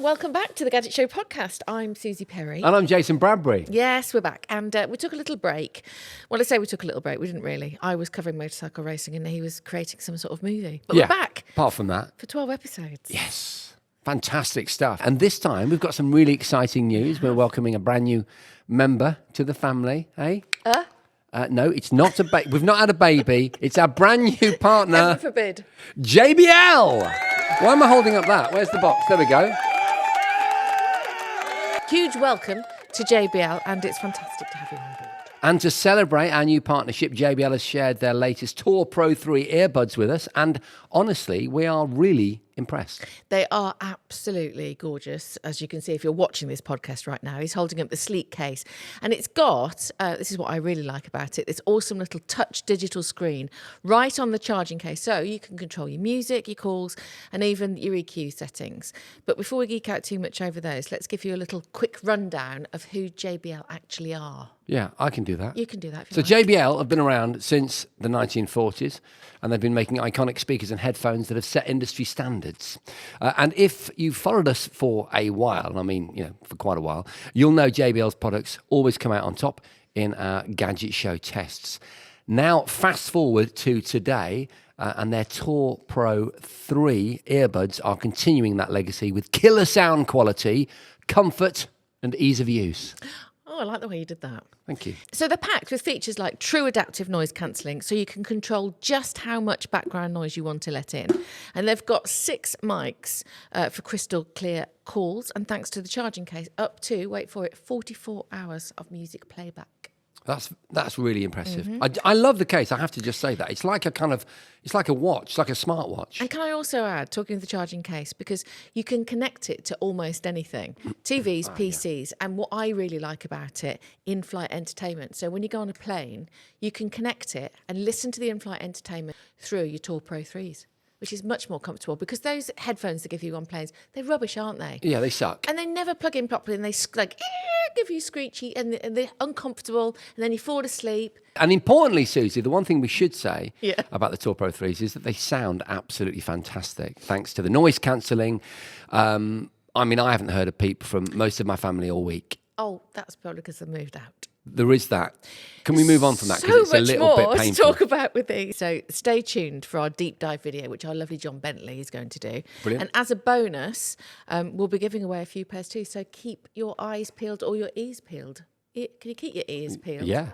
welcome back to the Gadget Show podcast. I'm Susie Perry. And I'm Jason Bradbury. Yes, we're back. And we took a little break. Well, I say we took a little break. We didn't really. I was covering motorcycle racing and he was creating some sort of movie. But we're back. Apart from that. For 12 episodes. Yes. Fantastic stuff. And this time we've got some really exciting news. We're welcoming a brand new member to the family. Hey? No, it's not a baby. We've not had a baby. It's our brand new partner. Heaven forbid. JBL. Why am I holding up that? Where's the box? There we go. Huge welcome to JBL, and it's fantastic to have you on board. And to celebrate our new partnership, JBL has shared their latest Tour Pro 3 earbuds with us. And honestly, we are really impressed. They are absolutely gorgeous. As you can see, if you're watching this podcast right now, he's holding up the sleek case. And it's got, this is what I really like about it, this awesome little touch digital screen right on the charging case. So you can control your music, your calls, and even your EQ settings. But before we geek out too much over those, let's give you a little quick rundown of who JBL actually are. Yeah, I can do that. You can do that if So you like. JBL have been around since the 1940s, and they've been making iconic speakers and headphones that have set industry standards. And if you've followed us for a while, I mean, for quite a while, you'll know JBL's products always come out on top in our Gadget Show tests. Now, fast forward to today, and their Tour Pro 3 earbuds are continuing that legacy with killer sound quality, comfort, and ease of use. Oh, I like the way you did that. Thank you. So they're packed with features like true adaptive noise cancelling, so you can control just how much background noise you want to let in. And they've got 6 mics for crystal clear calls, and thanks to the charging case, up to, wait for it, 44 hours of music playback. That's really impressive. I love the case. I have to just say that it's like it's like a watch, it's like a smartwatch. And can I also add, talking of the charging case, because you can connect it to almost anything, TVs, PCs, and what I really like about it, in-flight entertainment. So when you go on a plane, you can connect it and listen to the in-flight entertainment through your Tour Pro 3s. Which is much more comfortable because those headphones they give you on planes, they're rubbish, aren't they? Yeah, they suck. And they never plug in properly and they give you screechy and they're uncomfortable and then you fall asleep. And importantly, Susie, the one thing we should say about the Tour Pro 3s is that they sound absolutely fantastic thanks to the noise cancelling. I haven't heard a peep from most of my family all week. Oh, that's probably because they moved out. There is that. Can we move on from that? So Because it's a little bit much more painful. to talk about with these. So stay tuned for our deep dive video, which our lovely John Bentley is going to do. Brilliant. And as a bonus, we'll be giving away a few pairs too. So keep your eyes peeled or your ears peeled. Can you keep your ears peeled? Yeah.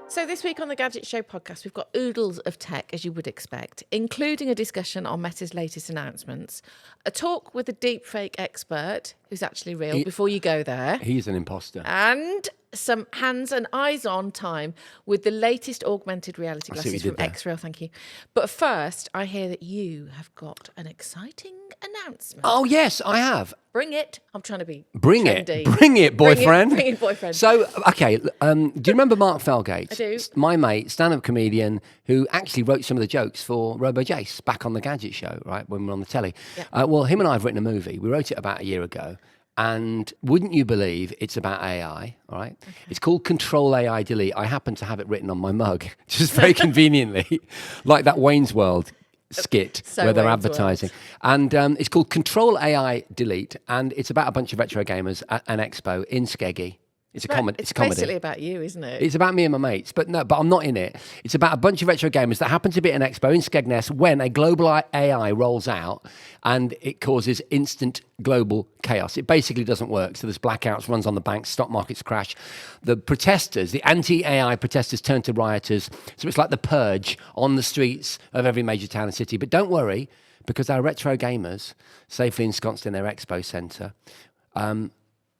So this week on the Gadget Show podcast, we've got oodles of tech, as you would expect, including a discussion on Meta's latest announcements, a talk with a deepfake expert who's actually real before you go there, He's an imposter. and some hands and eyes on time with the latest augmented reality I see what glasses you from did there. XReal. Thank you. But first, I hear that you have got an exciting announcement. Oh, yes, I have. Bring it. I'm trying to be Bring it. trendy. Bring it, boyfriend. Bring it, boyfriend. So, okay, do you remember Mark Felgate? I do. My mate, stand-up comedian, who actually wrote some of the jokes for Jase back on the Gadget Show, right, when we were on the telly. Yeah. Well, him and I have written a movie. We wrote it about a year ago. And wouldn't you believe it's about AI, all right? Okay. It's called Control AI Delete. I happen to have it written on my mug, just very conveniently, like that Wayne's World skit where they're Wayne's advertising. World. And it's called Control AI Delete, and it's about a bunch of retro gamers at an expo in Skeggy. It's a comedy. It's basically about you, isn't it? It's about me and my mates, but I'm not in it. It's about a bunch of retro gamers that happen to be at an expo in Skegness when a global AI rolls out and it causes instant global chaos. It basically doesn't work. So there's blackouts, runs on the banks, stock markets crash. The protesters, the anti-AI protesters turn to rioters. So it's like the purge on the streets of every major town and city. But don't worry, because our retro gamers, safely ensconced in their expo centre,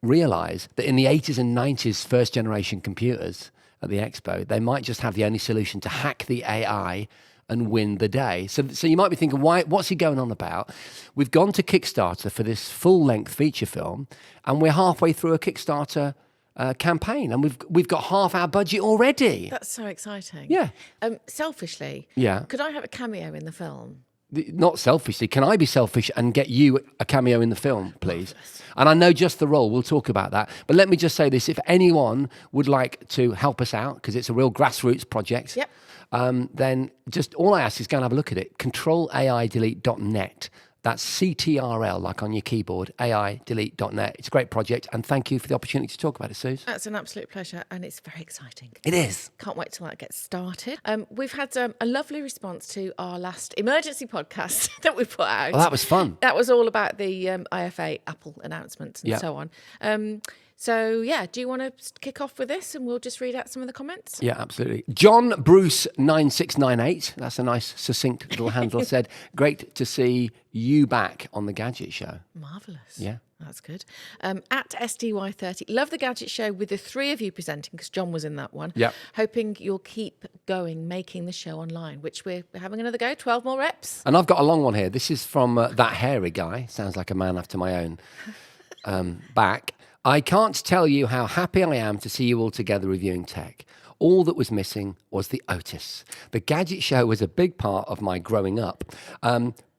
realise that in the 80s and 90s first generation computers at the expo, they might just have the only solution to hack the AI and win the day. So you might be thinking, what's he going on about? We've gone to Kickstarter for this full-length feature film, and we're halfway through a Kickstarter campaign, and we've got half our budget already. That's so exciting. Yeah. Selfishly, Yeah. could I have a cameo in the film? Not selfishly. Can I be selfish and get you a cameo in the film, please? And I know just the role. We'll talk about that. But let me just say this. If anyone would like to help us out, because it's a real grassroots project, Yep. then just all I ask is go and have a look at it. ControlAIDelete.net. That's CTRL, like on your keyboard, aidelete.net. It's a great project, and thank you for the opportunity to talk about it, Suze. That's an absolute pleasure, and it's very exciting. It is. Can't wait till that gets started. We've had a lovely response to our last emergency podcast that we put out. Well, that was fun. That was all about the IFA Apple announcements and so on. So, do you want to kick off with this and we'll just read out some of the comments? Yeah, absolutely. John Bruce 9698, that's a nice, succinct little handle, said, great to see you back on the Gadget Show. Marvellous. Yeah. That's good. At SDY30, love the Gadget Show with the three of you presenting, because John was in that one. Yeah. Hoping you'll keep going, making the show online, which we're having another go, 12 more reps. And I've got a long one here. This is from that hairy guy. Sounds like a man after my own back. I can't tell you how happy I am to see you all together reviewing tech. All that was missing was the Otis. The Gadget Show was a big part of my growing up.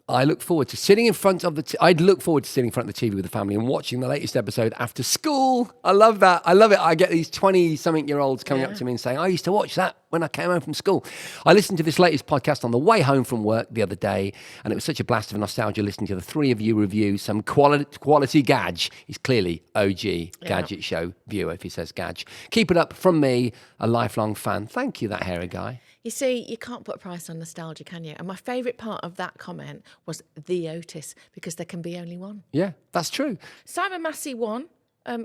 I look forward to sitting in front of I'd look forward to sitting in front of the TV with the family and watching the latest episode after school. I love that. I love it. I get these 20-something-year-olds coming up to me and saying, I used to watch that when I came home from school. I listened to this latest podcast on the way home from work the other day, and it was such a blast of nostalgia listening to the three of you review some quality Gadge. He's clearly OG Gadget Show viewer if he says Gadge. Keep it up from me, a lifelong fan. Thank you, that hairy guy. You see, you can't put a price on nostalgia, can you? And my favourite part of that comment was the Otis, because there can be only one. Yeah, that's true. Simon Massey won.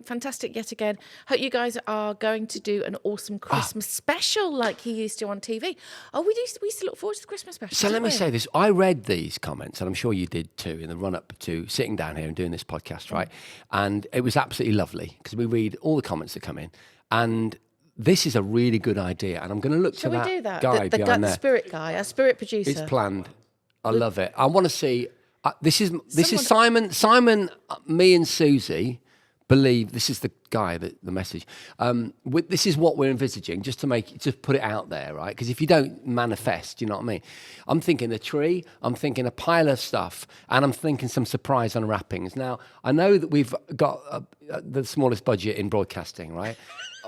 Fantastic yet again. Hope you guys are going to do an awesome Christmas special like he used to on TV. Oh, we used to look forward to the Christmas special. So let me say this. I read these comments, and I'm sure you did too, in the run-up to sitting down here and doing this podcast, right? And it was absolutely lovely, because we read all the comments that come in. And this is a really good idea, and I'm going to look to that guy behind there. The spirit guy, our spirit producer. It's planned. I love it. I want to see. This is Simon. Simon, me and Susie believe this is the guy that the message. This is what we're envisaging, just to put it out there, right? Because if you don't manifest, you know what I mean. I'm thinking a tree. I'm thinking a pile of stuff, and I'm thinking some surprise unwrappings. Now I know that we've got the smallest budget in broadcasting, right?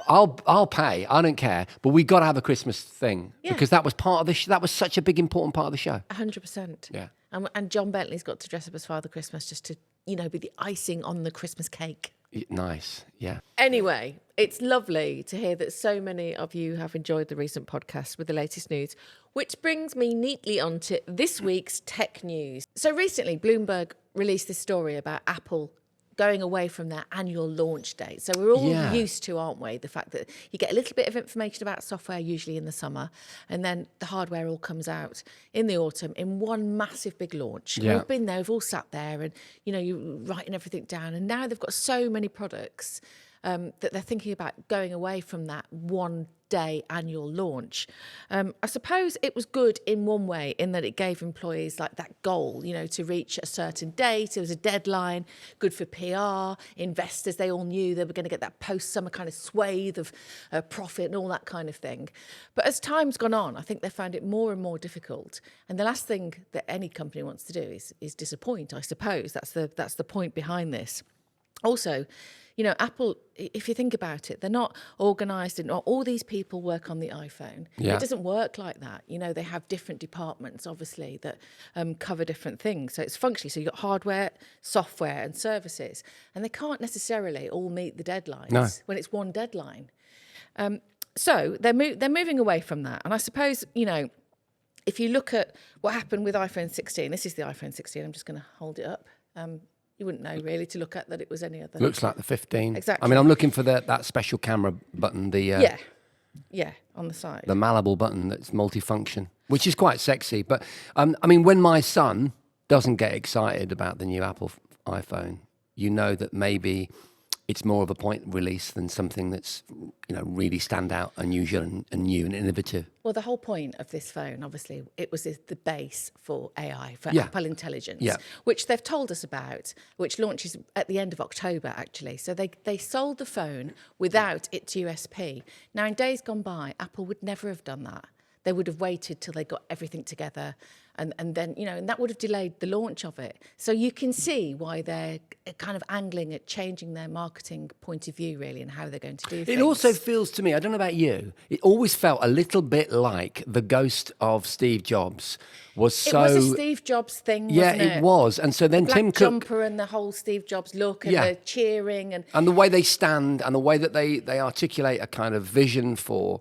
I'll pay. I don't care. But we got to have a Christmas thing because that was part of the that was such a big important part of the show. 100%. Yeah. And John Bentley's got to dress up as Father Christmas just to, be the icing on the Christmas cake. Nice. Yeah. Anyway, it's lovely to hear that so many of you have enjoyed the recent podcast with the latest news, which brings me neatly onto this week's tech news. So recently, Bloomberg released this story about Apple going away from their annual launch date. So we're all used to, aren't we, the fact that you get a little bit of information about software usually in the summer, and then the hardware all comes out in the autumn in one massive big launch. Yeah. We've been there, we've all sat there, and you're writing everything down, and now they've got so many products that they're thinking about going away from that one-day annual launch. I suppose it was good in one way, in that it gave employees like that goal, to reach a certain date. It was a deadline, good for PR, investors. They all knew they were going to get that post-summer kind of swathe of profit and all that kind of thing. But as time's gone on, I think they found it more and more difficult. And the last thing that any company wants to do is disappoint, I suppose. That's the point behind this. Also, Apple, if you think about it, they're not organised, and not all these people work on the iPhone. Yeah. It doesn't work like that. They have different departments, obviously, that cover different things. So it's functionally, so you've got hardware, software and services, and they can't necessarily all meet the deadlines when it's one deadline. So they're moving away from that. And I suppose, if you look at what happened with iPhone 16, this is the iPhone 16, I'm just going to hold it up. You wouldn't know, really, to look at that it was any other. Looks like the 15. Exactly. I mean, I'm looking for that special camera button, yeah, on the side. The malleable button that's multifunction, which is quite sexy. But, when my son doesn't get excited about the new Apple iPhone, that maybe it's more of a point release than something that's, really stand out, unusual and new and innovative. Well, the whole point of this phone, obviously, it was the base for AI, for Apple Intelligence, which they've told us about, which launches at the end of October, actually. So they sold the phone without its USP. Now, in days gone by, Apple would never have done that. They would have waited till they got everything together and then, and that would have delayed the launch of it. So you can see why they're kind of angling at changing their marketing point of view, really, and how they're going to do things. It also feels to me, I don't know about you, it always felt a little bit like the ghost of Steve Jobs was so... It was a Steve Jobs thing, wasn't it? Yeah, it was. And so then the Tim black Cook... jumper and the whole Steve Jobs look and the cheering. And the way they stand and the way that they articulate a kind of vision for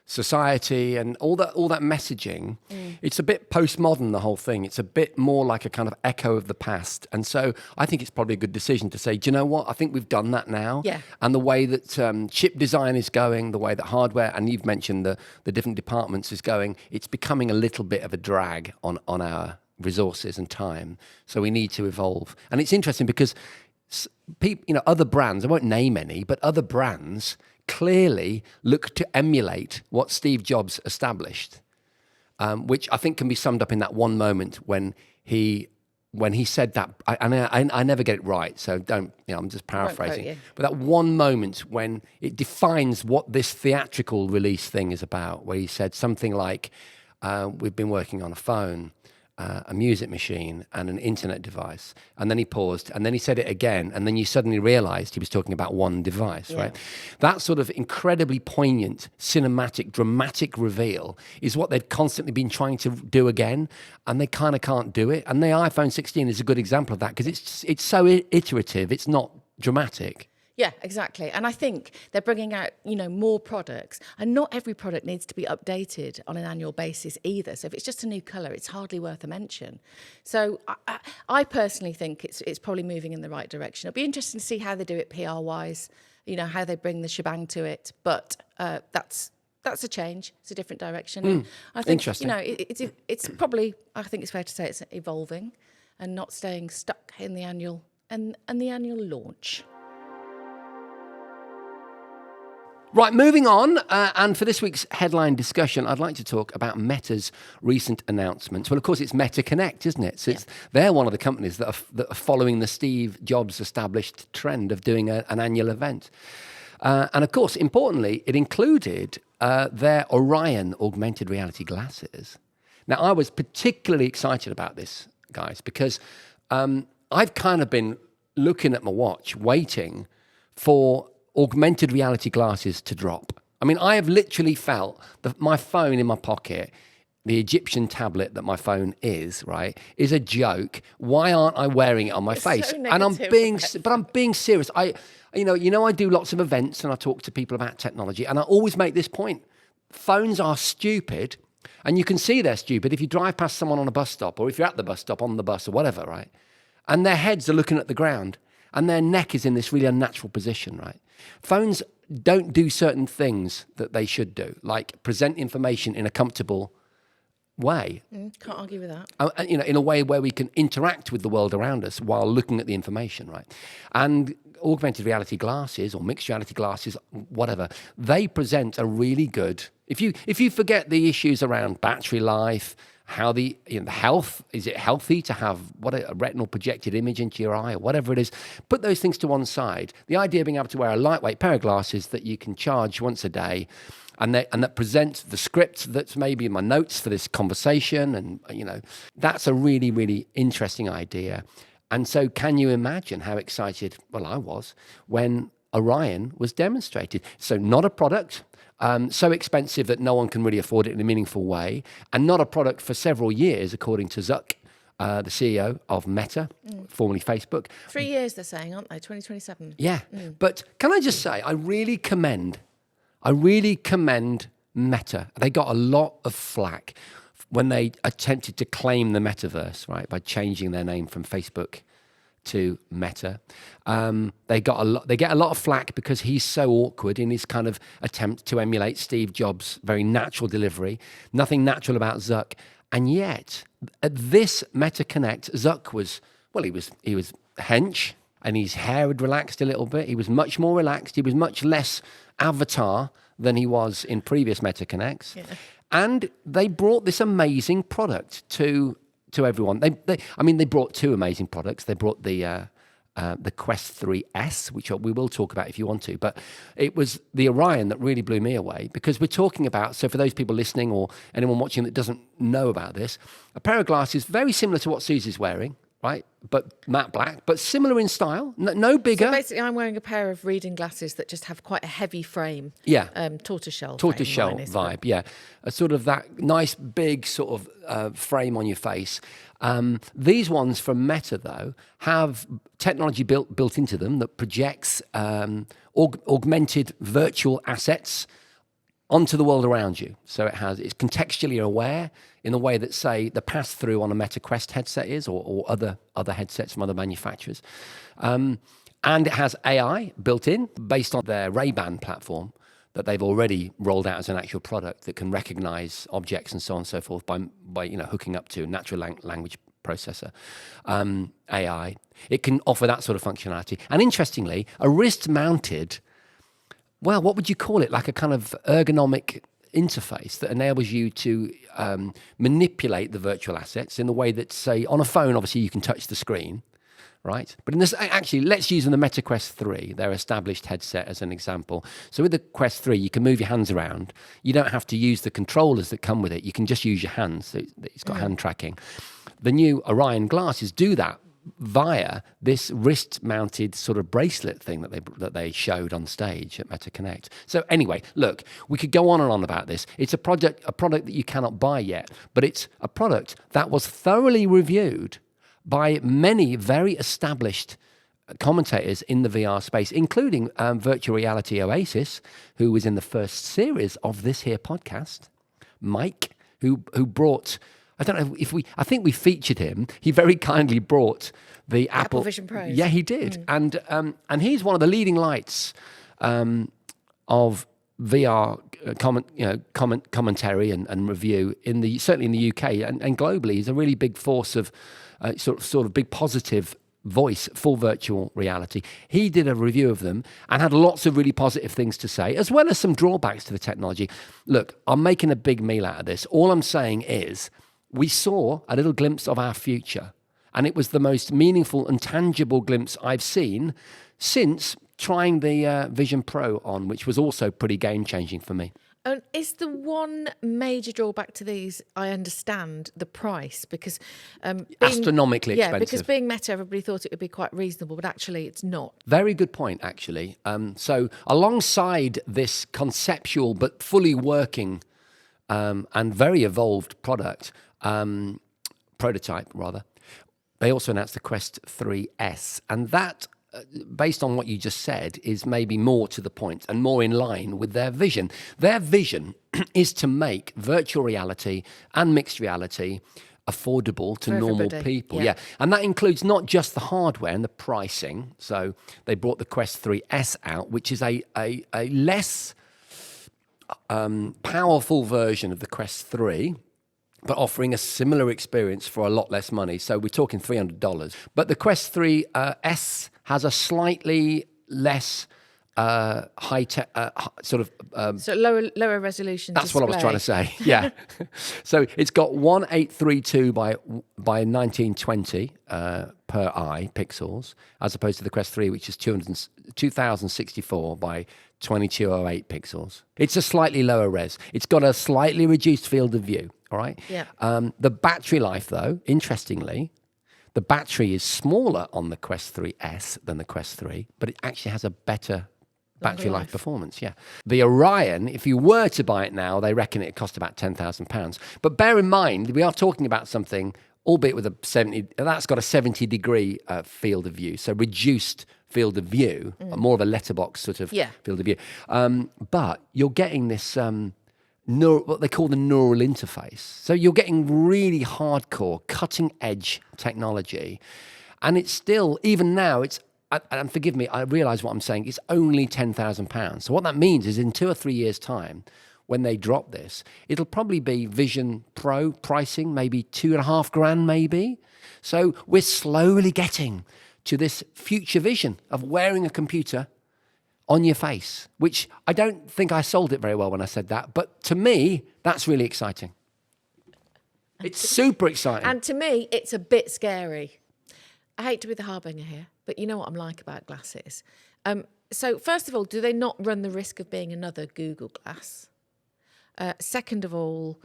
society and all that messaging, it's a bit postmodern, the whole thing. It's a bit more like a kind of echo of the past. And so I think it's probably a good decision to say, do you know what? I think we've done that now. Yeah. And the way that chip design is going, the way that hardware, and you've mentioned the different departments is going, it's becoming a little bit of a drag on our resources and time. So we need to evolve. And it's interesting because people, other brands, I won't name any, but other brands clearly look to emulate what Steve Jobs established, which I think can be summed up in that one moment when he said that. I never get it right, so don't. I'm just paraphrasing. But that one moment when it defines what this theatrical release thing is about, where he said something like, "We've been working on a phone, a music machine and an internet device." And then he paused and then he said it again. And then you suddenly realized he was talking about one device, right? That sort of incredibly poignant, cinematic, dramatic reveal is what they'd constantly been trying to do again. And they kind of can't do it. And the iPhone 16 is a good example of that because it's so iterative. It's not dramatic. Yeah, exactly. And I think they're bringing out, more products. And not every product needs to be updated on an annual basis either. So if it's just a new colour, it's hardly worth a mention. So I personally think it's probably moving in the right direction. It'll be interesting to see how they do it PR-wise, how they bring the shebang to it. But that's a change. It's a different direction. I think, interesting. It's probably, I think it's fair to say it's evolving and not staying stuck in the annual and the annual launch. Right, moving on, and for this week's headline discussion, I'd like to talk about Meta's recent announcements. Well, of course, it's Meta Connect, isn't it? So they're one of the companies that are following the Steve Jobs established trend of doing an annual event. And of course, importantly, it included their Orion augmented reality glasses. Now, I was particularly excited about this, guys, because I've kind of been looking at my watch, waiting for augmented reality glasses to drop. I mean, I have literally felt that my phone in my pocket, the Egyptian tablet that my phone is, right, is a joke. Why aren't I wearing it on my face? So and I'm being serious. I do lots of events and I talk to people about technology, and I always make this point. Phones are stupid, and you can see they're stupid if you drive past someone on a bus stop, or if you're at the bus stop on the bus or whatever, right? And their heads are looking at the ground and their neck is in this really unnatural position, right? Phones don't do certain things that they should do, like present information in a comfortable way. Can't argue with that. In a way where we can interact with the world around us while looking at the information, right? And augmented reality glasses or mixed reality glasses, whatever, they present a really good... If you forget the issues around battery life, how the health, is it healthy to have a retinal projected image into your eye or whatever it is, put those things to one side. The idea of being able to wear a lightweight pair of glasses that you can charge once a day and that presents the script that's maybe in my notes for this conversation, and that's a really, really interesting idea. And so can you imagine how excited, I was, when Orion was demonstrated? So not a product, so expensive that no one can really afford it in a meaningful way, and not a product for several years, according to Zuck, the CEO of Meta, formerly Facebook. 3 years, they're saying, aren't they? 2027. Yeah, but can I just say, I really commend Meta. They got a lot of flack when they attempted to claim the metaverse, right, by changing their name from Facebook to Meta. They get a lot of flack because he's so awkward in his kind of attempt to emulate Steve Jobs' very natural delivery. Nothing natural about Zuck. And yet, at this Meta Connect, Zuck was hench, and his hair had relaxed a little bit. He was much more relaxed. He was much less avatar than he was in previous Meta Connects. Yeah. And they brought this amazing product to everyone. They brought two amazing products. They brought the the Quest 3S, which we will talk about if you want to. But it was the Orion that really blew me away, because we're talking about, so for those people listening or anyone watching that doesn't know about this, a pair of glasses very similar to what Suzi's wearing, right? But matte black, but similar in style, no bigger. So basically, I'm wearing a pair of reading glasses that just have quite a heavy frame. Yeah. Tortoiseshell Vibe, yeah. A sort of that nice big sort of frame on your face. These ones from Meta, though, have technology built into them that projects augmented virtual assets onto the world around you. So it's contextually aware in the way that, say, the pass-through on a Meta Quest headset is, or other headsets from other manufacturers. And it has AI built in based on their Ray-Ban platform that they've already rolled out as an actual product that can recognize objects and so on and so forth by hooking up to natural language processor, AI. It can offer that sort of functionality. And interestingly, a wrist-mounted, well, what would you call it? Like a kind of ergonomic interface that enables you to manipulate the virtual assets in the way that, say, on a phone, obviously you can touch the screen, right? But in this, actually, let's use the Meta Quest 3, their established headset, as an example. So with the Quest 3, you can move your hands around. You don't have to use the controllers that come with it. You can just use your hands. So it's got hand tracking. The new Orion glasses do that via this wrist-mounted sort of bracelet thing that they showed on stage at Meta Connect. So anyway, look, we could go on and on about this. It's a product that you cannot buy yet, but it's a product that was thoroughly reviewed by many very established commentators in the VR space, including virtual reality Oasis, who was in the first series of this here podcast, Mike, who brought, I don't know if I think we featured him. He very kindly brought the Apple Vision Pros. Yeah, he did. And he's one of the leading lights of VR commentary and review certainly in the UK and globally. He's a really big force of sort of big positive voice for virtual reality. He did a review of them and had lots of really positive things to say, as well as some drawbacks to the technology. Look, I'm making a big meal out of this. All I'm saying is we saw a little glimpse of our future, and it was the most meaningful and tangible glimpse I've seen since trying the Vision Pro on, which was also pretty game-changing for me. And is the one major drawback to these, I understand, the price? Because astronomically expensive. Yeah, because being Meta, everybody thought it would be quite reasonable, but actually it's not. Very good point, actually. So alongside this conceptual but fully working and very evolved prototype, they also announced the Quest 3S. And that, based on what you just said, is maybe more to the point and more in line with their vision. Their vision is to make virtual reality and mixed reality affordable to normal people. Yeah. And that includes not just the hardware and the pricing. So they brought the Quest 3S out, which is a less powerful version of the Quest 3, but offering a similar experience for a lot less money. So we're talking $300. But the Quest 3S has a slightly less high-tech so lower resolution That's display. What I was trying to say, yeah. So it's got 1832 by 1920 per eye pixels, as opposed to the Quest 3, which is 2064 by 2208 pixels. It's a slightly lower res. It's got a slightly reduced field of view, all right? Yeah. The battery life, though, interestingly, the battery is smaller on the Quest 3S than the Quest 3, but it actually has a better battery life performance, yeah. The Orion, if you were to buy it now, they reckon it cost about £10,000. But bear in mind, we are talking about something, albeit with that's got a 70-degree field of view, so reduced field of view, more of a letterbox sort of field of view. But you're getting this what they call the neural interface. So you're getting really hardcore, cutting-edge technology. And it's still, even now, and forgive me, I realise what I'm saying, it's only £10,000. So what that means is in 2 or 3 years' time, when they drop this, it'll probably be Vision Pro pricing, maybe $2,500 maybe. So we're slowly getting to this future vision of wearing a computer on your face, which I don't think I sold it very well when I said that. But to me, that's really exciting. It's super exciting. And to me, it's a bit scary. I hate to be the harbinger here, but you know what I'm like about glasses. So first of all, do they not run the risk of being another Google Glass? Second of all,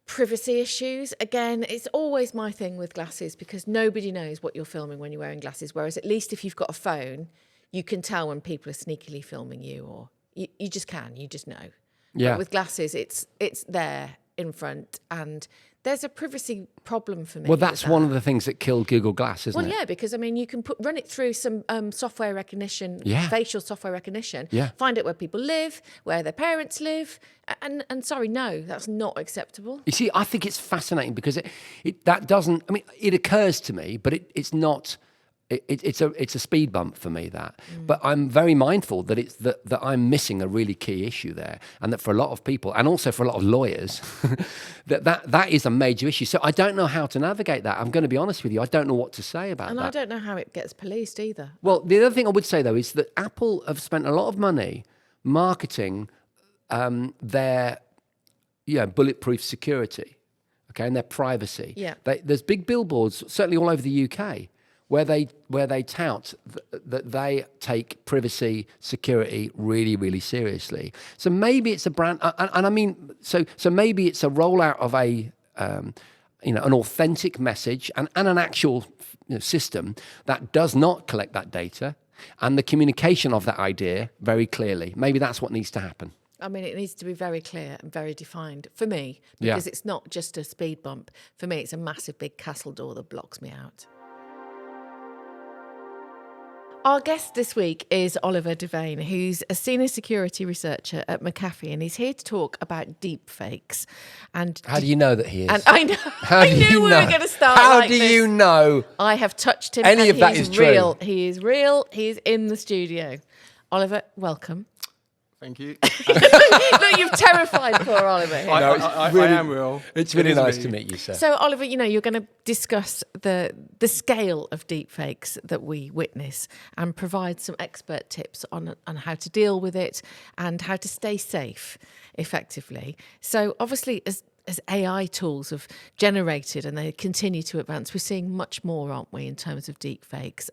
privacy issues. Again, it's always my thing with glasses because nobody knows what you're filming when you're wearing glasses. Whereas at least if you've got a phone, you can tell when people are sneakily filming you, or you just know. Yeah. But with glasses, it's there in front, and there's a privacy problem for me. Well, that's one of the things that killed Google Glass, isn't it? Well, yeah, because I mean, you can run it through some software recognition, facial software recognition, find out where people live, where their parents live, and sorry, no, that's not acceptable. You see, I think it's fascinating because that doesn't. I mean, it occurs to me, but it's not. It's a speed bump for me, that. But I'm very mindful that it's that I'm missing a really key issue there, and that for a lot of people, and also for a lot of lawyers, that is a major issue. So I don't know how to navigate that. I'm going to be honest with you. I don't know what to say about that. And I don't know how it gets policed either. Well, the other thing I would say though is that Apple have spent a lot of money marketing their bulletproof security, okay, and their privacy. Yeah. There's big billboards, certainly all over the UK, where they tout that they take privacy security really, really seriously. So maybe it's a brand, and I mean, so maybe it's a rollout of an authentic message and an actual system that does not collect that data, and the communication of that idea very clearly. Maybe that's what needs to happen. I mean, it needs to be very clear and very defined for me, because it's not just a speed bump. For me, it's a massive big castle door that blocks me out. Our guest this week is Oliver Devane, who's a senior security researcher at McAfee, and he's here to talk about deepfakes. And how do you know that he is? And I know. I knew we were going to start. How do you know? I have touched him. Any of that is real. true. He is real. He's in the studio. Oliver, welcome. Thank you. Look, you've terrified poor Oliver here. I am real. It's really nice to meet you, sir. So, Oliver, you're going to discuss the scale of deepfakes that we witness and provide some expert tips on how to deal with it and how to stay safe effectively. So, obviously, as AI tools have generated and they continue to advance, we're seeing much more, aren't we, in terms of deepfakes?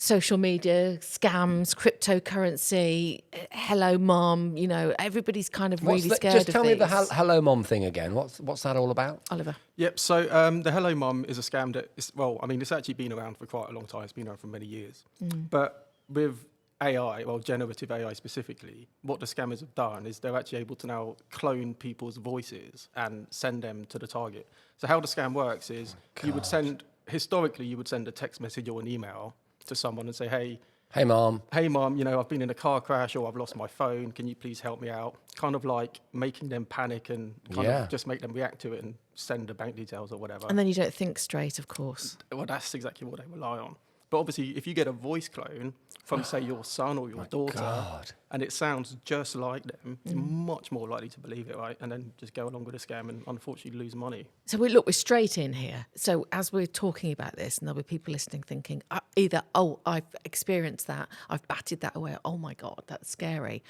Social media, scams, cryptocurrency, hello mom, everybody's kind of really scared of Just tell me the hello mom thing again. What's that all about? Oliver. Yep, so the Hello Mum is a scam that it's actually been around for quite a long time. It's been around for many years. But with AI, generative AI specifically, what the scammers have done is they're actually able to now clone people's voices and send them to the target. So how the scam works is you would send a text message or an email to someone and say, hey mom, I've been in a car crash or I've lost my phone, can you please help me out? Kind of like making them panic and kind of just make them react to it and send the bank details or whatever. And then you don't think straight, of course. Well, that's exactly what they rely on. But obviously, if you get a voice clone from, say, your son or your daughter, and it sounds just like them, you're much more likely to believe it, right? And then just go along with the scam and unfortunately lose money. So we're straight in here. So as we're talking about this, and there'll be people listening thinking, either, I've experienced that, I've batted that away, oh my God, that's scary.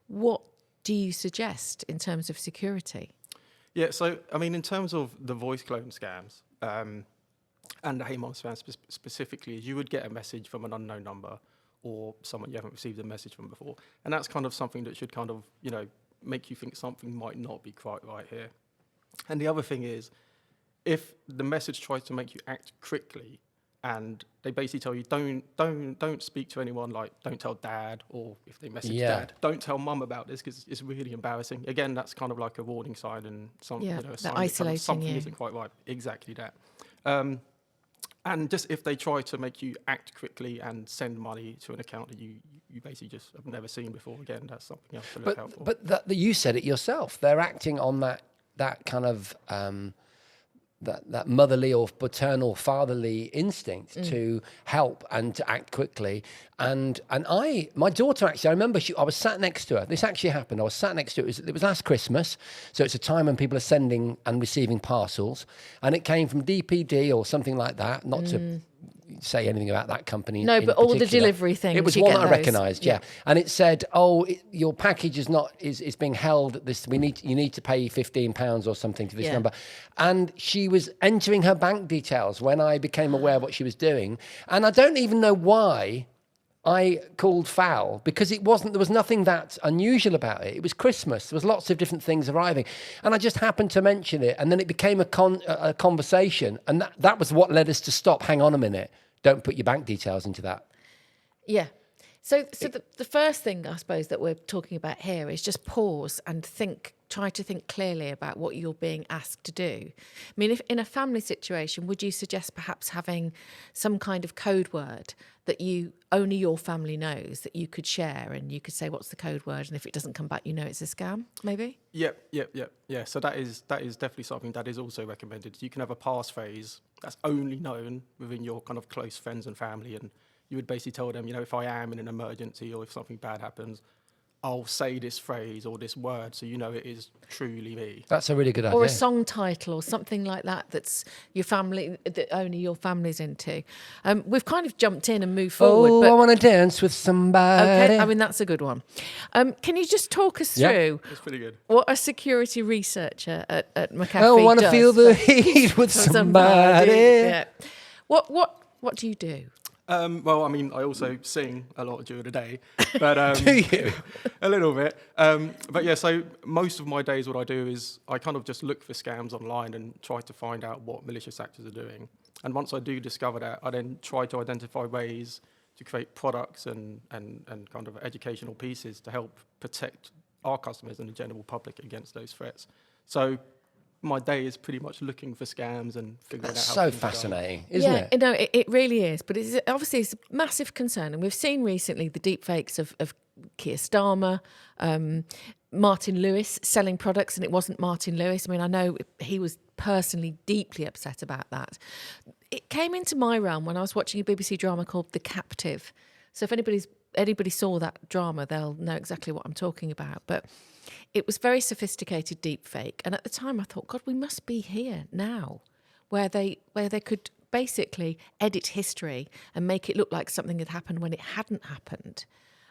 What do you suggest in terms of security? Yeah, so, I mean, in terms of the voice clone scams, and the Hey Mom spam specifically, is you would get a message from an unknown number or someone you haven't received a message from before. And that's kind of something that should kind of, make you think something might not be quite right here. And the other thing is, if the message tries to make you act quickly and they basically tell you, don't speak to anyone, like don't tell dad, or if they message dad, don't tell mum about this because it's really embarrassing. Again, that's kind of like a warning sign and a sign that kind of something isn't quite right. Exactly that. And just if they try to make you act quickly and send money to an account that you basically just have never seen before, again, that's something else to look out for. But you said it yourself. They're acting on that kind of that motherly or paternal, fatherly instinct to help and to act quickly. And my daughter actually, I remember I was sat next to her. This actually happened. I was sat next to her. It was last Christmas. So it's a time when people are sending and receiving parcels. And it came from DPD or something like that, not to say anything about that company. No, in but all the particular. delivery things. It was you one get that I those. recognised, yeah. And it said, "Oh, your package is being held at this. You need to pay £15 or something to this Yeah. number." And she was entering her bank details when I became aware of what she was doing, and I don't even know why I called foul, because there was nothing that unusual about it. It was Christmas. There was lots of different things arriving. And I just happened to mention it. And then it became a conversation. And that was what led us to stop. Hang on a minute. Don't put your bank details into that. Yeah. So the first thing, I suppose, that we're talking about here is just pause and try to think clearly about what you're being asked to do. I mean, if in a family situation, would you suggest perhaps having some kind of code word that only your family knows, that you could share, and you could say, what's the code word? And if it doesn't come back, you know it's a scam, maybe? Yep. Yeah, so that is definitely something that is also recommended. You can have a passphrase that's only known within your kind of close friends and family, and you would basically tell them, if I am in an emergency or if something bad happens, I'll say this phrase or this word so it is truly me. That's a really good idea. Or a song title or something like that that's that only your family's into. We've kind of jumped in and moved forward. Oh, but I want to dance with somebody. okay, I mean, that's a good one. Can you just talk us through It's pretty good. what a security researcher at McAfee I want to does feel the for heat with somebody? somebody. Yeah. What do you do? Well, I mean, I also sing a lot during the day, but Do you? a little bit. But yeah, so most of my days, what I do is I kind of just look for scams online and try to find out what malicious actors are doing. And once I do discover that, I then try to identify ways to create products and kind of educational pieces to help protect our customers and the general public against those threats. So my day is pretty much looking for scams and figuring That's out so how things are done. fascinating, isn't it? No, it really is. But it's obviously it's a massive concern. And we've seen recently the deepfakes of Keir Starmer, Martin Lewis selling products, and it wasn't Martin Lewis. I mean, I know he was personally deeply upset about that. It came into my realm when I was watching a BBC drama called The Captive. So if anybody saw that drama, they'll know exactly what I'm talking about. But it was very sophisticated deepfake. And at the time I thought, God, we must be here now, where they could basically edit history and make it look like something had happened when it hadn't happened.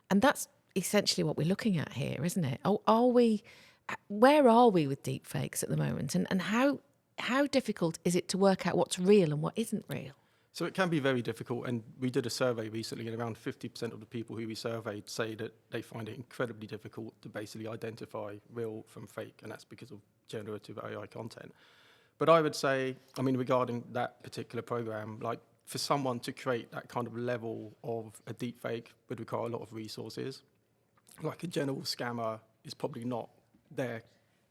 And that's essentially what we're looking at here, isn't it? Where are we with deepfakes at the moment? And how difficult is it to work out what's real and what isn't real? So it can be very difficult, and we did a survey recently, and around 50% of the people who we surveyed say that they find it incredibly difficult to basically identify real from fake, and that's because of generative AI content. But I would say, I mean, regarding that particular program, like for someone to create that kind of level of a deepfake would require a lot of resources. Like a general scammer is probably not there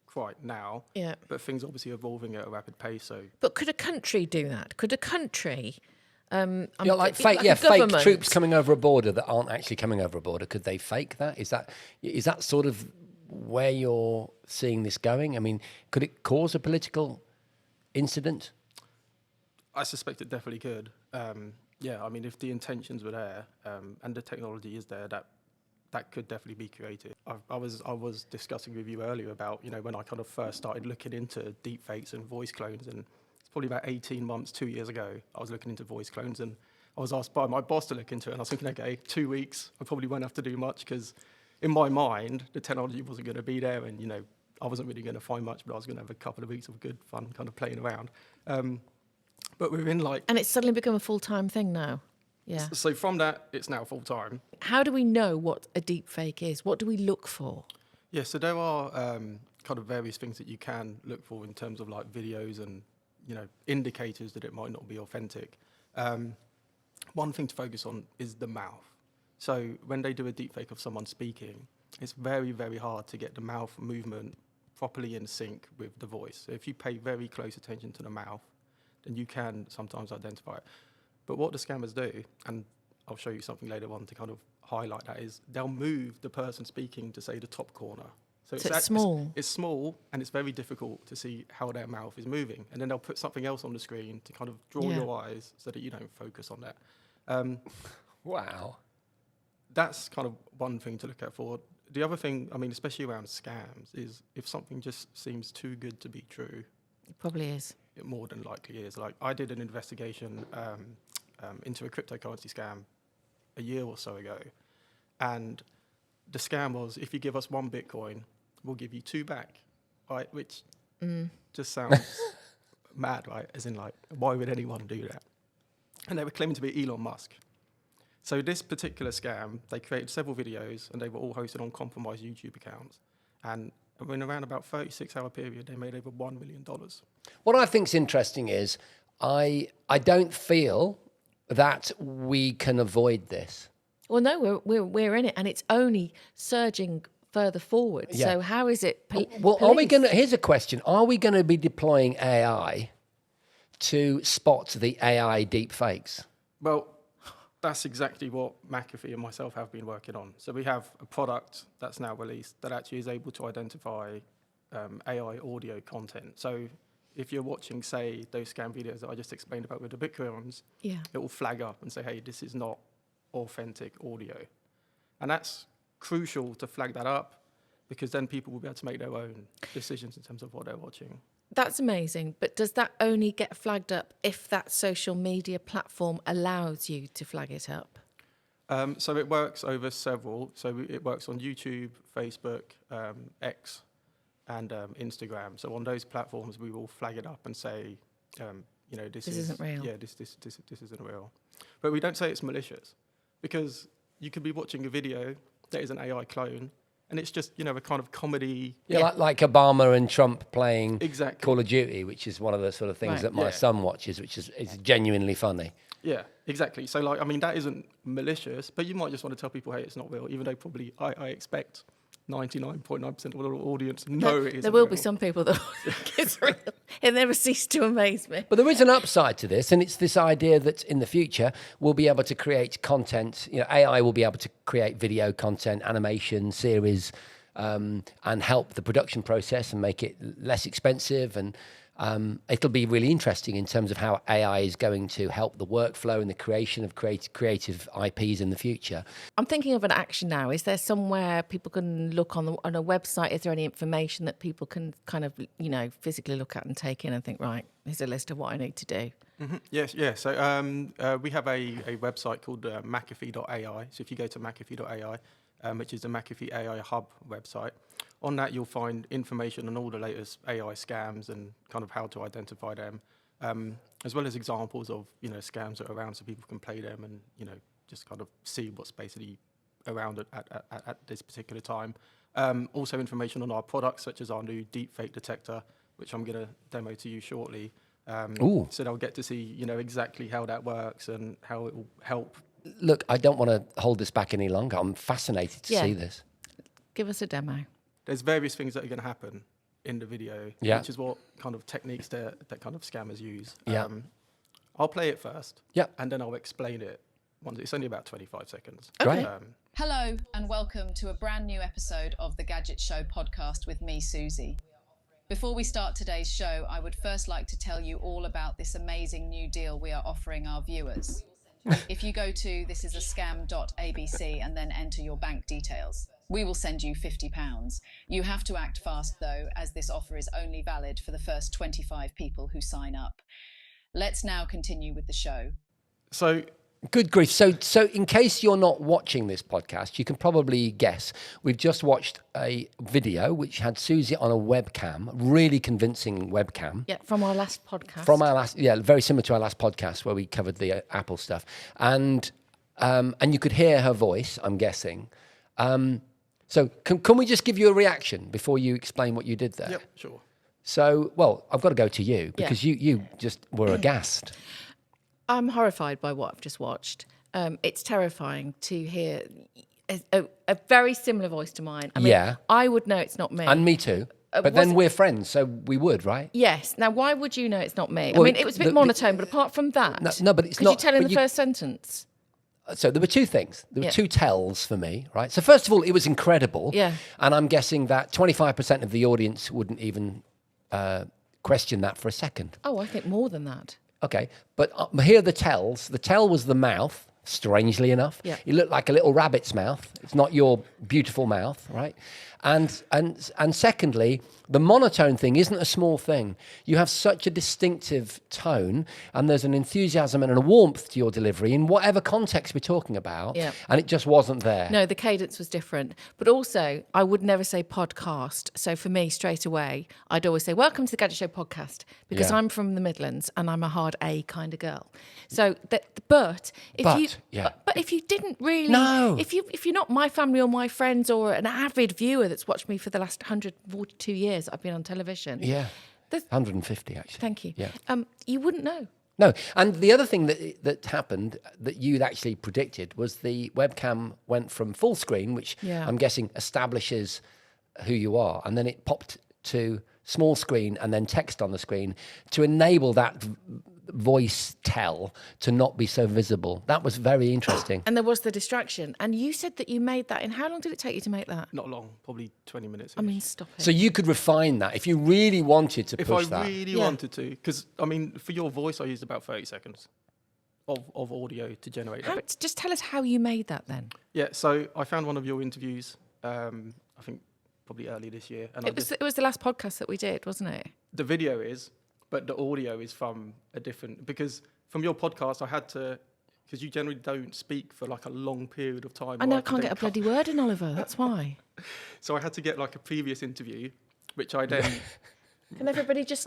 quite now, Yeah. but things obviously evolving at a rapid pace. So, But could a country do that? Could a country... Like fake a fake government- troops coming over a border that aren't actually coming over a border. Could they fake that? Is that sort of where you're seeing this going? I mean, could it cause a political incident? I suspect it definitely could. Yeah, I mean, if the intentions were there and the technology is there, that could definitely be created. I was discussing with you earlier about when I kind of first started looking into deepfakes and voice clones, and it's probably about 18 months, 2 years ago. I was looking into voice clones, and I was asked by my boss to look into it, and I was thinking, okay, 2 weeks, I probably won't have to do much because in my mind the technology wasn't going to be there, and I wasn't really going to find much, but I was going to have a couple of weeks of good fun kind of playing around. But within And it's suddenly become a full-time thing now. Yeah. So from that, it's now full time. How do we know what a deep fake is? What do we look for? Yeah, so there are kind of various things that you can look for in terms of like videos and indicators that it might not be authentic. One thing to focus on is the mouth. So when they do a deepfake of someone speaking, it's very, very hard to get the mouth movement properly in sync with the voice. So if you pay very close attention to the mouth, then you can sometimes identify it. But what the scammers do, and I'll show you something later on to kind of highlight that, is they'll move the person speaking to, say, the top corner. So it's small. It's small, and it's very difficult to see how their mouth is moving. And then they'll put something else on the screen to kind of draw your eyes so that you don't focus on that. Wow. That's kind of one thing to look out for. The other thing, I mean, especially around scams, is if something just seems too good to be true, It probably is. it more than likely is. Like I did an investigation into a cryptocurrency scam a year or so ago. And the scam was, if you give us 1 Bitcoin, we'll give you 2 back, right? Which just sounds mad, right? As in, like, why would anyone do that? And they were claiming to be Elon Musk. So this particular scam, they created several videos, and they were all hosted on compromised YouTube accounts. And in around about 36-hour period, they made over $1 million. What I think's interesting is I don't feel that we can avoid this. Well, no, we're in it, and it's only surging further forward. Yeah. So how is it? Well, are we going to? Here's a question: are we going to be deploying AI to spot the AI deepfakes? Well, that's exactly what McAfee and myself have been working on. So we have a product that's now released that actually is able to identify AI audio content. So if you're watching, say, those scam videos that I just explained about with the Bitcoins, it will flag up and say, hey, this is not authentic audio. And that's crucial to flag that up, because then people will be able to make their own decisions in terms of what they're watching. That's amazing. But does that only get flagged up if that social media platform allows you to flag it up? So it works over several. So it works on YouTube, Facebook, X, and Instagram. So on those platforms, we will flag it up and say, this isn't real. Yeah, this isn't real. But we don't say it's malicious, because you could be watching a video that is an AI clone, and it's just, a kind of comedy. Yeah, like Obama and Trump playing Exactly. Call of Duty, which is one of the sort of things that my son watches, which is genuinely funny. Yeah, exactly. So, that isn't malicious, but you might just want to tell people, hey, it's not real, even though probably I expect 99.9% of the audience know it is. There will be some people that think it's real. It never ceased to amaze me. But there is an upside to this, and it's this idea that in the future we'll be able to create content. AI will be able to create video content, animation, series, and help the production process and make it less expensive. And it'll be really interesting in terms of how AI is going to help the workflow and the creation of creative IPs in the future. I'm thinking of an action now. Is there somewhere people can look on a website? Is there any information that people can kind of, physically look at and take in and think, right, here's a list of what I need to do? Mm-hmm. Yes, yeah. So we have a website called McAfee.ai. So if you go to McAfee.ai, which is the McAfee AI Hub website, on that you'll find information on all the latest AI scams and kind of how to identify them, as well as examples of scams that are around, so people can play them and just kind of see what's basically around at this particular time. Also information on our products, such as our new deepfake detector, which I'm going to demo to you shortly. So they'll get to see exactly how that works and how it will help. Look, I don't want to hold this back any longer. I'm fascinated to see this. Give us a demo. There's various things that are going to happen in the video, which is what kind of techniques that kind of scammers use. I'll play it first, and then I'll explain it. It's only about 25 seconds. Okay. Hello, and welcome to a brand new episode of the Gadget Show podcast with me, Suzi. Before we start today's show, I would first like to tell you all about this amazing new deal we are offering our viewers. If you go to thisisascam.abc and then enter your bank details, we will send you £50. You have to act fast, though, as this offer is only valid for the first 25 people who sign up. Let's now continue with the show. So, good grief. So in case you're not watching this podcast, you can probably guess. We've just watched a video which had Suzi on a webcam, really convincing webcam. Yeah, from our last podcast. Very similar to our last podcast where we covered the Apple stuff. And you could hear her voice, I'm guessing. So can we just give you a reaction before you explain what you did there? Yep, sure. So, I've got to go to you because you just were aghast. I'm horrified by what I've just watched. It's terrifying to hear a very similar voice to mine. I mean, I would know it's not me. And me too. But then we're friends, so we would, right? Yes. Now, why would you know it's not me? Well, I mean, it was a bit monotone, but apart from that... No, but it's could not... Could you tell in the first sentence? So there were two things. There were two tells for me, right? So first of all, it was incredible. Yeah. And I'm guessing that 25% of the audience wouldn't even question that for a second. Oh, I think more than that. Okay. But here are the tells. The tell was the mouth, strangely enough. Yeah. It looked like a little rabbit's mouth. It's not your beautiful mouth, right? And secondly, the monotone thing isn't a small thing. You have such a distinctive tone, and there's an enthusiasm and a warmth to your delivery in whatever context we're talking about. Yeah. And it just wasn't there. No, the cadence was different. But also, I would never say podcast. So for me, straight away, I'd always say, welcome to the Gadget Show podcast, because Yeah. I'm from the Midlands and I'm a hard A kind of girl. So, but if you didn't really, No. if you're not my family or my friends or an avid viewer that's watched me for the last 142 years that I've been on television. Yeah. there's- 150, actually. Thank you. Yeah. You wouldn't know. No, and the other thing that happened that you'd actually predicted was the webcam went from full screen, which Yeah. I'm guessing establishes who you are, and then it popped to small screen and then text on the screen to enable that voice tell to not be so visible. That was very interesting. And there was the distraction. And you said that you made that. And how long did it take you to make that? Not long, probably 20 minutes. I mean, stop it. So you could refine that if you really wanted to if push I that. really Yeah. wanted to, because I mean, for your voice, I used about 30 seconds of audio to generate that. Just tell us how you made that then. Yeah, so I found one of your interviews, I think probably early this year, and It was the last podcast that we did, wasn't it? the video is, but the audio is from a different, because from your podcast I had to, because you generally don't speak for like a long period of time. I know or I can't then get a cut. bloody word in, Oliver. That's why. So I had to get like a previous interview, which I then Can everybody just...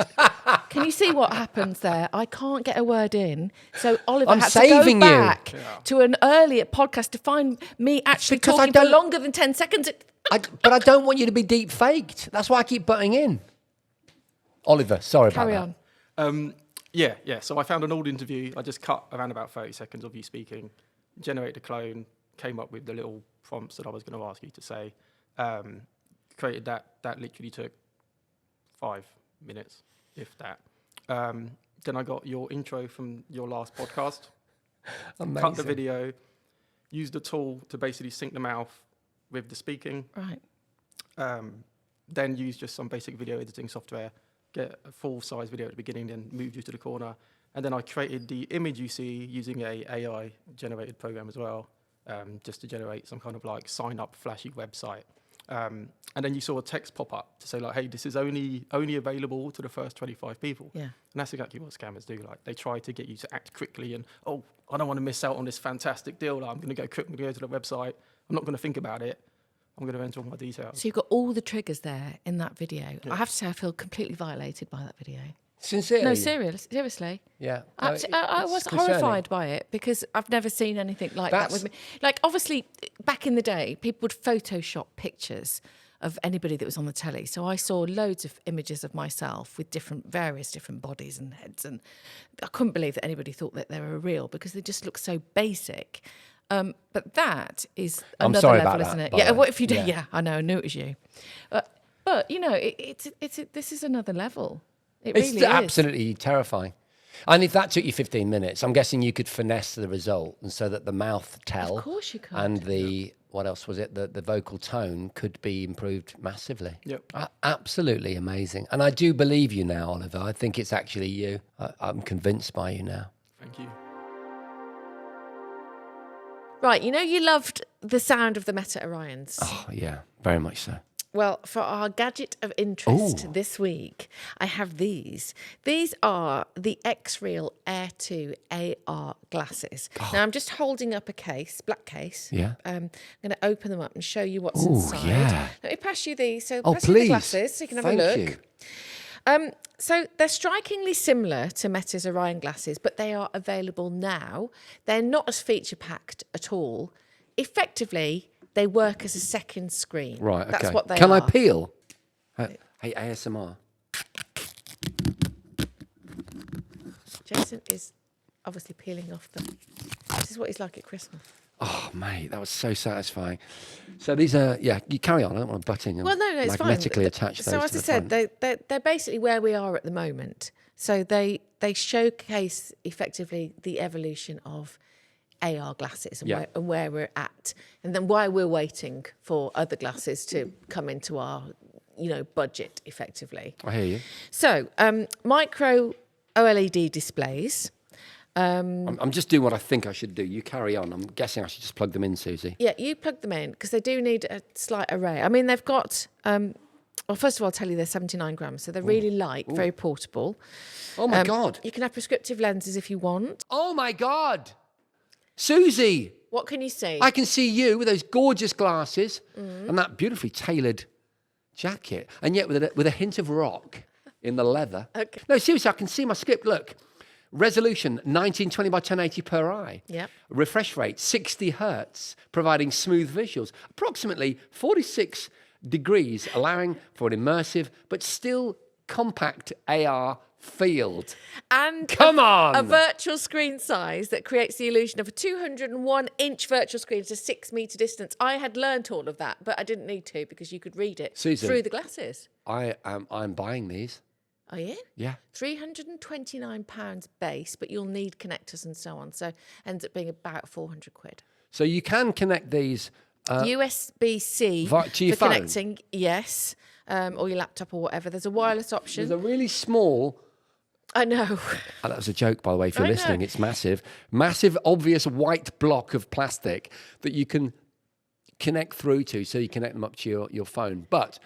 Can you see what happens there? I can't get a word in. So Oliver I'm had to saving go you. back to an earlier podcast to find me actually Because I talking for don't- longer than 10 seconds. But I don't want you to be deep faked. That's why I keep butting in. Oliver, sorry about Carry that. on. Yeah. So I found an old interview. I just cut around about 30 seconds of you speaking, generated a clone, came up with the little prompts that I was going to ask you to say, created that. That literally took 5 minutes, if that. Then I got your intro from your last podcast, Amazing. cut the video, used the tool to basically sync the mouth with the speaking, Right. then use just some basic video editing software, get a full-size video at the beginning, then move you to the corner. And then I created the image you see using a AI-generated program as well, just to generate some kind of like sign-up flashy website. And then you saw a text pop up to say like, hey, this is only available to the first 25 people. Yeah. And that's exactly what scammers do. Like they try to get you to act quickly and, oh, I don't want to miss out on this fantastic deal. Like, I'm going to go quick, I'm going to go to the website. I'm not going to think about it. I'm going to enter all my details. So you've got all the triggers there in that video. I have to say I feel completely violated by that video. Sincerely? No, seriously. Yeah. I It's was concerning. horrified by it because I've never seen anything like that with me. Like, obviously, back in the day, people would Photoshop pictures of anybody that was on the telly. So I saw loads of images of myself with various different bodies and heads. And I couldn't believe that anybody thought that they were real because they just look so basic. But that is I'm another sorry level, about that, isn't it? by Yeah, the way. what if you do? Yeah. Yeah, I know, I knew it was you. But you know, this is another level. It It's really is. absolutely terrifying. And if that took you 15 minutes, I'm guessing you could finesse the result, and so that the mouth tell Of course you could. and the what else was it? The vocal tone could be improved massively. Yep. Absolutely amazing. And I do believe you now, Oliver. I think it's actually you. I'm convinced by you now. Thank you. Right, you know you loved the sound of the Meta Orions. Oh yeah, very much so. Well, for our gadget of interest this week, I have these. These are the XReal Air 2 AR glasses. Now, I'm just holding up a case, black case. Yeah. I'm going to open them up and show you what's Ooh, inside. yeah. Let me pass you these. So Oh, pass you the please. glasses so you can have Thank a look. you. So they're strikingly similar to Meta's Orion glasses, but they are available now. They're not as feature-packed at all. Effectively, they work as a second screen. Right, okay. That's what they Can are. I peel? Hey, ASMR. Jason is obviously peeling off the... This is what he's like at Christmas. Oh, mate, that was so satisfying. So these are, yeah, you carry on. I don't want to butt in. Well, no, it's fine. magnetically attach those So to as I the said, front. they're basically where we are at the moment. So they showcase effectively the evolution of AR glasses and, Yeah. where we're at, and then why we're waiting for other glasses to come into our, budget effectively. I hear you. So micro OLED displays. I'm just doing what I think I should do. You carry on. I'm guessing I should just plug them in, Susie. Yeah, you plug them in because they do need a slight array. I mean, they've got. Well, first of all, I'll tell you they're 79 grams, so they're really light, very portable. Oh my God. You can have prescriptive lenses if you want. Oh my God. Susie. What can you see? I can see you with those gorgeous glasses and that beautifully tailored jacket, and yet with a hint of rock in the leather. Okay. No, seriously, I can see my script. Look, resolution 1920 by 1080 per eye. Yep. Refresh rate 60 hertz, providing smooth visuals. Approximately 46 degrees, allowing for an immersive but still compact AR field. And Come on! a virtual screen size that creates the illusion of a 201-inch virtual screen at a 6-metre distance. I had learnt all of that, but I didn't need to because you could read it Susan, through the glasses. I'm buying these. Are you? Yeah. £329 base, but you'll need connectors and so on. So ends up being about 400 quid. So you can connect these USB-C to your for phone? connecting, yes, or your laptop or whatever. There's a wireless option. There's a really small... I know. Oh, that was a joke, by the way, if you're I know. listening. It's massive. Massive, obvious white block of plastic that you can connect through to, so you connect them up to your phone. But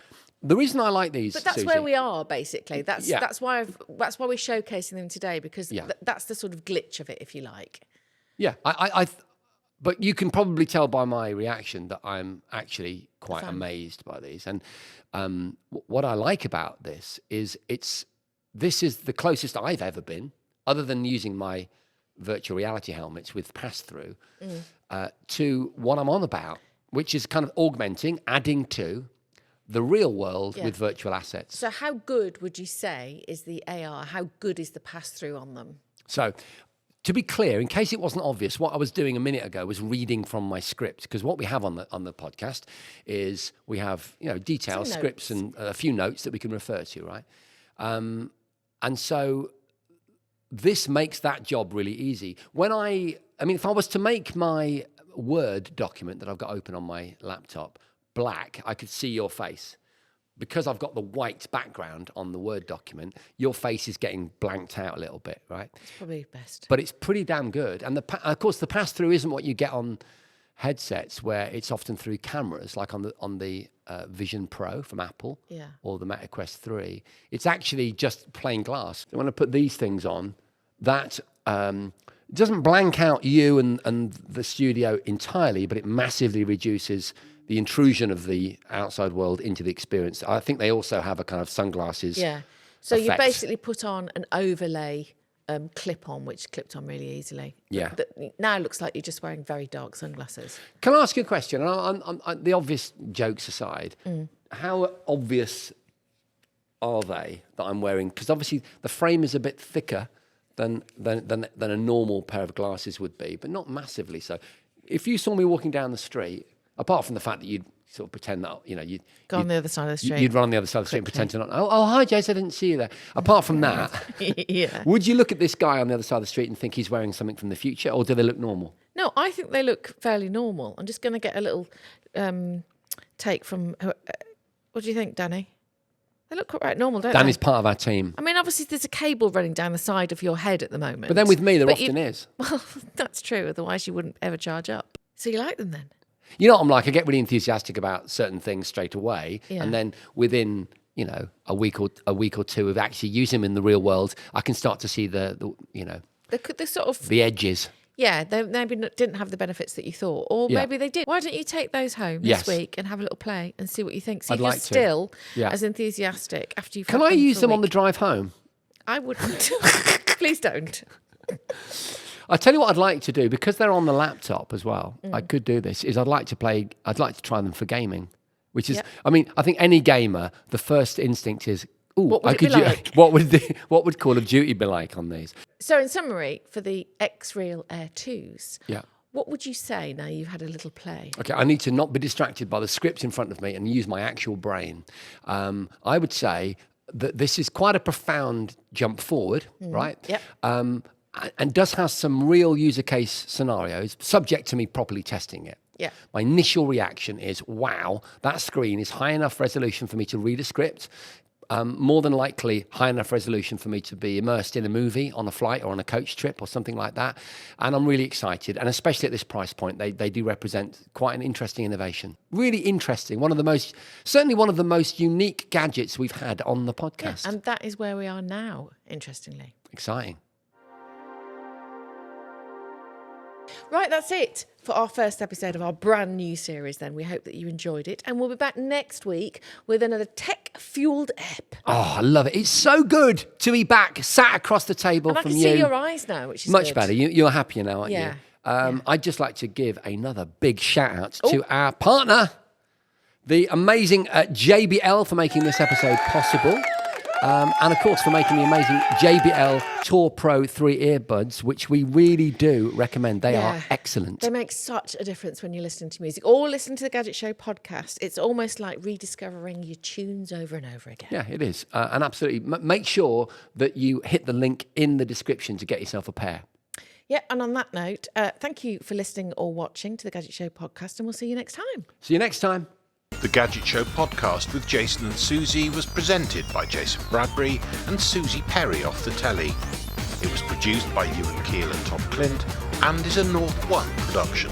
the reason I like these, But that's Susie, where we are, basically. That's Yeah. that's why we're showcasing them today, because Yeah. that's the sort of glitch of it, if you like. Yeah, but you can probably tell by my reaction that I'm actually quite amazed by these. And what I like about this is this is the closest I've ever been, other than using my virtual reality helmets with pass-through, to what I'm on about, which is kind of augmenting, adding to the real world with virtual assets. So how good would you say is the AR? How good is the pass-through on them? So, to be clear, in case it wasn't obvious, what I was doing a minute ago was reading from my script, because what we have on the podcast is we have detailed Some scripts notes. and a few notes that we can refer to, right? And so this makes that job really easy. If I was to make my Word document that I've got open on my laptop black, I could see your face. Because I've got the white background on the Word document, your face is getting blanked out a little bit, right? It's probably best. But it's pretty damn good. And of course, the pass-through isn't what you get on headsets, where it's often through cameras, like on the Vision Pro from Apple, or the Meta Quest 3. It's actually just plain glass. So when I put these things on, that doesn't blank out you and the studio entirely, but it massively reduces the intrusion of the outside world into the experience. I think they also have a kind of sunglasses. Yeah. So you effect. basically put on an overlay clip-on, which clipped on really easily. Yeah. Now it looks like you're just wearing very dark sunglasses. Can I ask you a question? The obvious jokes aside, how obvious are they that I'm wearing? Because obviously the frame is a bit thicker than a normal pair of glasses would be, but not massively so. If you saw me walking down the street, apart from the fact that you'd sort of pretend that you'd Go on the other side of the street. You'd run on the other side of the street and pretend to not. Oh, hi, Jase, I didn't see you there. Apart from that, Yeah. would you look at this guy on the other side of the street and think he's wearing something from the future, or do they look normal? No, I think they look fairly normal. I'm just going to get a little take from... what do you think, Danny? They look quite normal, don't Danny's they? part of our team. I mean, obviously, there's a cable running down the side of your head at the moment. But then with me, there But often is. Well, that's true. Otherwise, you wouldn't ever charge up. So you like them then? You know what I'm like? I get really enthusiastic about certain things straight away, Yeah. and then within a week or two of actually using them in the real world, I can start to see the They're sort of... the edges. Yeah, they maybe didn't have the benefits that you thought. Or Yeah. maybe they did. Why don't you take those home Yes. this week and have a little play and see what you think? See I'd if you're like to. still Yeah. as enthusiastic after you've Can had I them use for a them on the week. drive home? I wouldn't. Please don't. I tell you what I'd like to do, because they're on the laptop as well. I could do this. I'd like to try them for gaming, which is, Yep. I think any gamer, the first instinct is, ooh, What would it be like? what would Call of Duty be like on these? So in summary, for the XReal Air 2s, Yeah. what would you say now you've had a little play? Okay, I need to not be distracted by the script in front of me and use my actual brain. I would say that this is quite a profound jump forward, right? Yep. And does have some real user case scenarios, subject to me properly testing it. Yeah. My initial reaction is, wow, that screen is high enough resolution for me to read a script. more than likely high enough resolution for me to be immersed in a movie, on a flight or on a coach trip or something like that. And I'm really excited. And especially at this price point, they do represent quite an interesting innovation. Really interesting. Certainly one of the most unique gadgets we've had on the podcast. Yeah, and that is where we are now, interestingly. Exciting. Right, that's it for our first episode of our brand new series then. We hope that you enjoyed it. And we'll be back next week with another tech-fueled ep. Oh, I love it. It's so good to be back, sat across the table and from I you. can see your eyes now, which is much good. better. You're happier now, aren't Yeah. you? I'd just like to give another big shout out to our partner, the amazing JBL, for making this episode possible. And of course, for making the amazing JBL Tour Pro 3 earbuds, which we really do recommend. They are excellent. They make such a difference when you're listening to music or listen to the Gadget Show podcast. It's almost like rediscovering your tunes over and over again. Yeah, it is. And absolutely, make sure that you hit the link in the description to get yourself a pair. Yeah, and on that note, thank you for listening or watching to the Gadget Show podcast, and we'll see you next time. See you next time. The Gadget Show podcast with Jason and Suzi was presented by Jason Bradbury and Suzi Perry off the telly. It was produced by Ewan Keel and Tom Clint and is a North One production.